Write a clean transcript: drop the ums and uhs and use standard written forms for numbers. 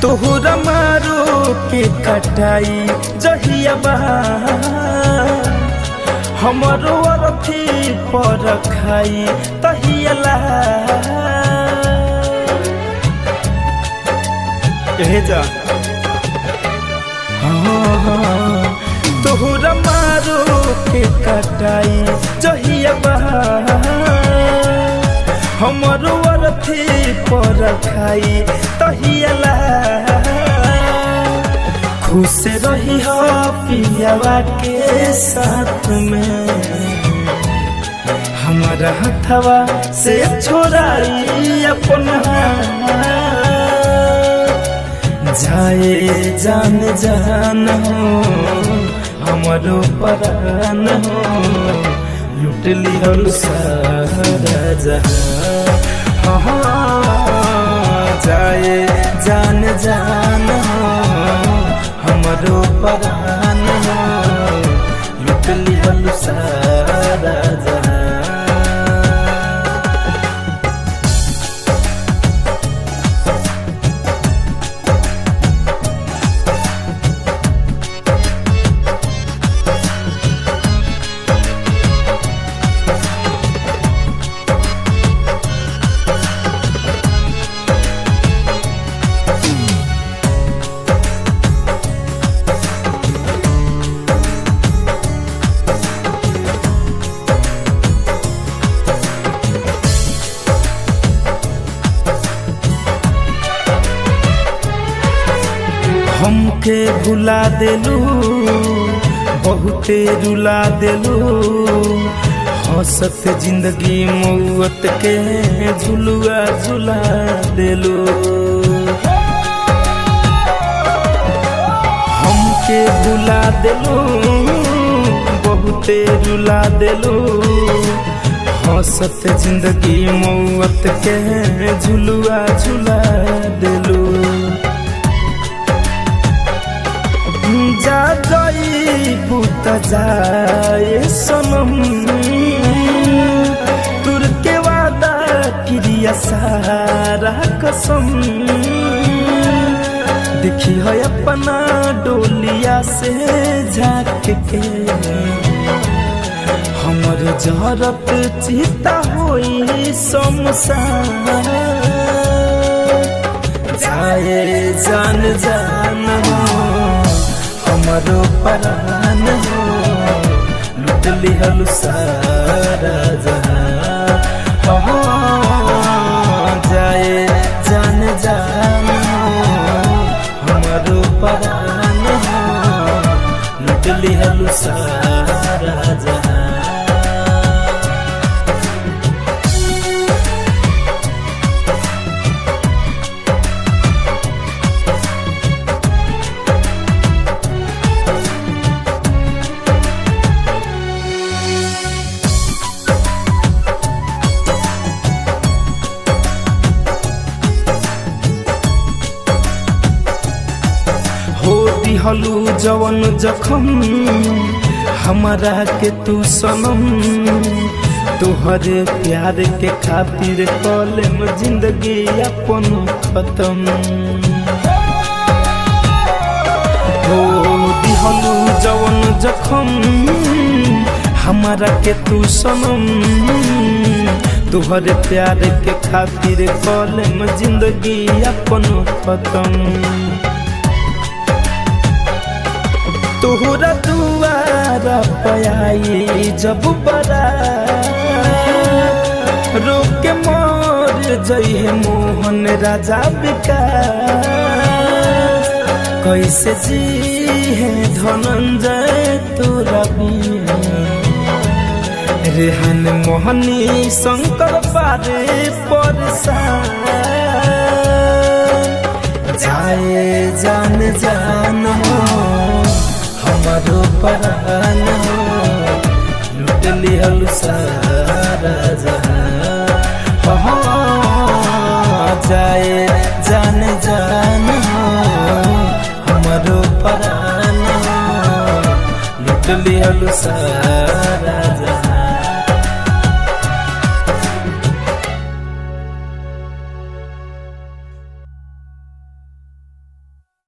तोहरा मारो के कटाई जहिया हमारो अरथी पर खाई तहियला जा तोहरा मारो के कटाई जहिया हमारो अरथी पर खाई तहियला खुश रही हो पियावा के साथ में हमारा हथवा से छोड़ाई अपना जाए जान जान हो हमारो परान हो लुट लियो सारा जहां जाए जान जान हो हमारो परान हो लुट लियो सारा जहां। हमके भुला देलू बहुते रुला देलू हंसत जिंदगी मौत के झुलुआ झुला देलू हमके भुला देलू बहुते रुला देलू हंसत जिंदगी मौत के झुलुआ झुला देलू जा गई पुत जाए सनम तुर के वादा क्रिया सारा कसम देखी है अपना डोलिया से झाँक के हमर जहरत चिता होई शमशान जाए जान जान हो हमारो परान हो लुट लिहल सारा जहां जाए जान जान हो हमारो परान हो लुट लिहल सारा जहां। हलू जवन जखम हमारा के तू सनम तुहरे प्यार के खातिर कलम जिंदगी अपन खत्म हो दिहलू जवन जखम हमारा के तू सनम तुहरे प्यार के खातिर कलम जिंदगी अपन खत्म तोहरा दुआरा पयाई जब बड़ा रोक के मोर जइहे मोहन राजा विकास कैसे जी है धनंजय तोरा रेहान मोहनी शंकर पारे परेशान जाए जान जान हो हमारो परान हो लुट लिहल सारा जहां जाए जान जान हो हमारो परान हो लुट लिहल सारा